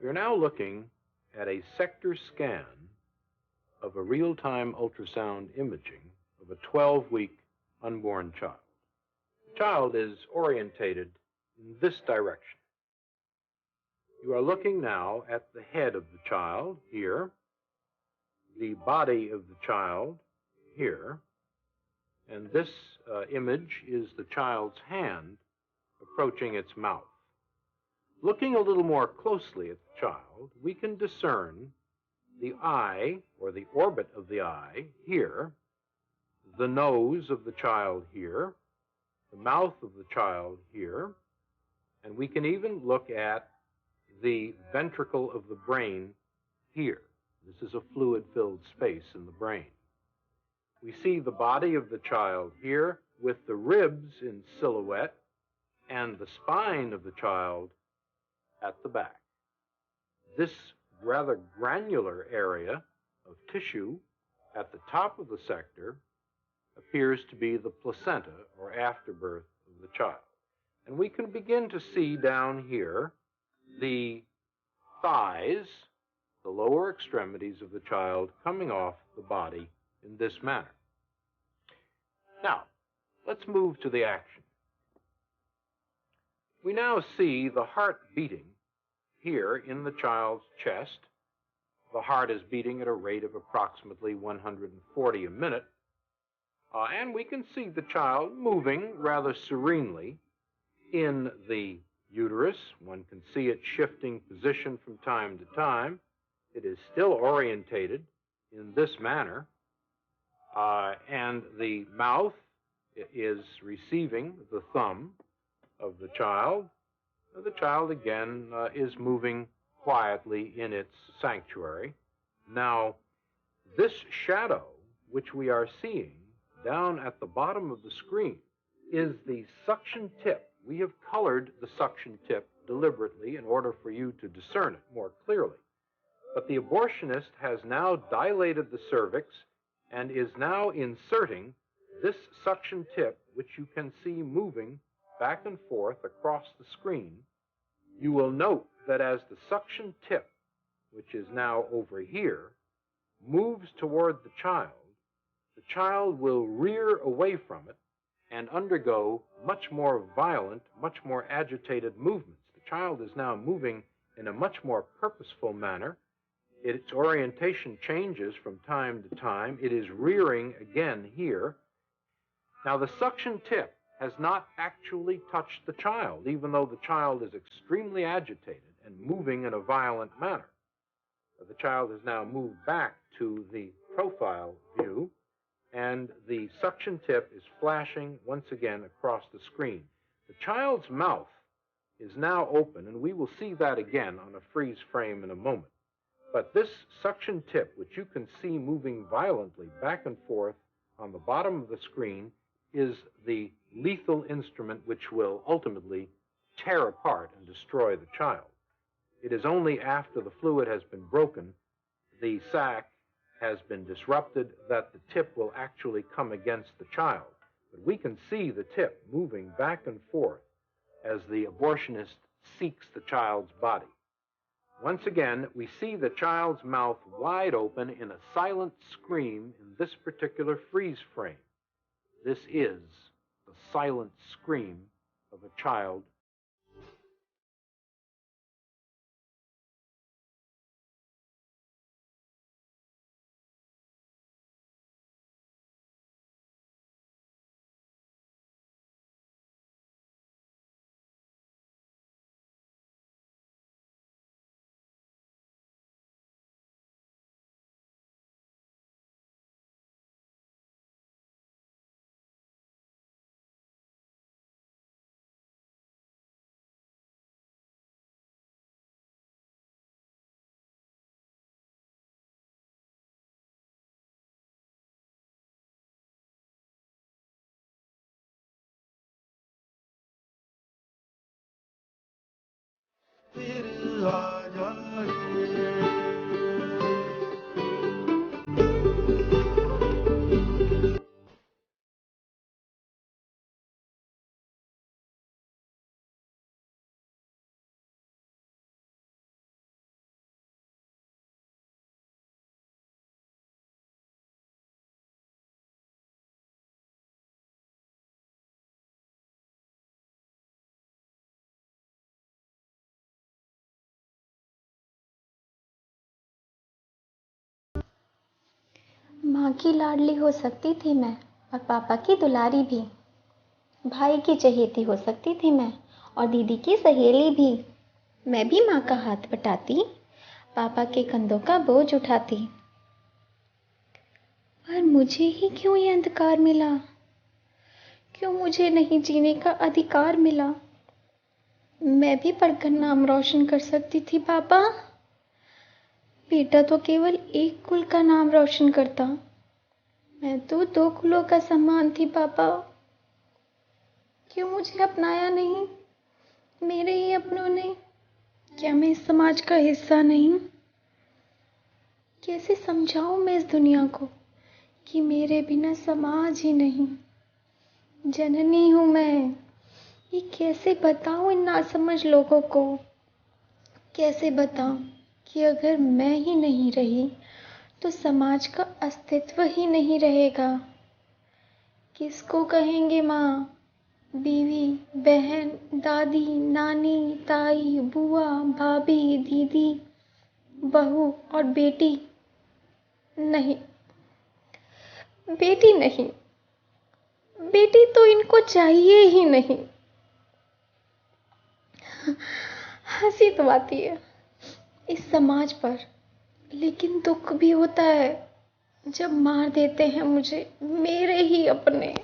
We are now looking at a sector scan of a real-time ultrasound imaging of a 12-week unborn child. The child is orientated in this direction. You are looking now at the head of the child here, the body of the child here, and this image is the child's hand approaching its mouth. Looking a little more closely at the child, we can discern the eye, or the orbit of the eye, here, the nose of the child here, the mouth of the child here, and we can even look at the ventricle of the brain here. This is a fluid-filled space in the brain. We see the body of the child here with the ribs in silhouette and the spine of the child at the back. This rather granular area of tissue at the top of the sector appears to be the placenta, or afterbirth, of the child. And we can begin to see down here the thighs, the lower extremities of the child coming off the body in this manner. Now, let's move to the action. We now see the heart beating here in the child's chest. The heart is beating at a rate of approximately 140 a minute. And we can see the child moving rather serenely in the uterus. One can see it shifting position from time to time. It is still orientated in this manner. And the mouth is receiving the thumb of the child. The child, again, is moving quietly in its sanctuary. Now, this shadow, which we are seeing down at the bottom of the screen, is the suction tip. We have colored the suction tip deliberately in order for you to discern it more clearly. But the abortionist has now dilated the cervix and is now inserting this suction tip, which you can see moving back and forth across the screen. You will note that as the suction tip, which is now over here, moves toward the child will rear away from it and undergo much more violent, much more agitated movements. The child is now moving in a much more purposeful manner. Its orientation changes from time to time. It is rearing again here. Now, the suction tip has not actually touched the child, even though the child is extremely agitated and moving in a violent manner. The child has now moved back to the profile view, and the suction tip is flashing once again across the screen. The child's mouth is now open, and we will see that again on a freeze frame in a moment. But this suction tip, which you can see moving violently back and forth on the bottom of the screen, is the lethal instrument which will ultimately tear apart and destroy the child. It is only after the fluid has been broken, the sac has been disrupted, that the tip will actually come against the child. But we can see the tip moving back and forth as the abortionist seeks the child's body. Once again, we see the child's mouth wide open in a silent scream in this particular freeze frame. This is the silent scream of a child माँ की लाडली हो सकती थी मैं और पापा की दुलारी भी। भाई की चहेती हो सकती थी मैं और दीदी की सहेली भी। मैं भी माँ का हाथ बटाती, पापा के कंधों का बोझ उठाती। पर मुझे ही क्यों ये अंधकार मिला? क्यों मुझे नहीं जीने का अधिकार मिला? मैं भी पढ़कर नाम रोशन कर सकती थी पापा। बेटा तो केवल एक कुल का नाम रोशन करता, मैं तो 2 कुलों का सम्मान थी पापा। क्यों मुझे अपनाया नहीं मेरे ही अपनों ने? क्या मैं इस समाज का हिस्सा नहीं? कैसे समझाऊं मैं इस दुनिया को कि मेरे बिना समाज ही नहीं? जननी हूँ मैं, ये कैसे बताऊं इन नासमझ लोगों को? कैसे बताऊं कि अगर मैं ही नहीं रही तो समाज का अस्तित्व ही नहीं रहेगा? किसको कहेंगे माँ, बीवी, बहन, दादी, नानी, ताई, बुआ, भाभी, दीदी, बहू और बेटी? नहीं, बेटी नहीं, बेटी तो इनको चाहिए ही नहीं। हंसी तो आती है इस समाज पर, लेकिन दुख भी होता है जब मार देते हैं मुझे मेरे ही अपने।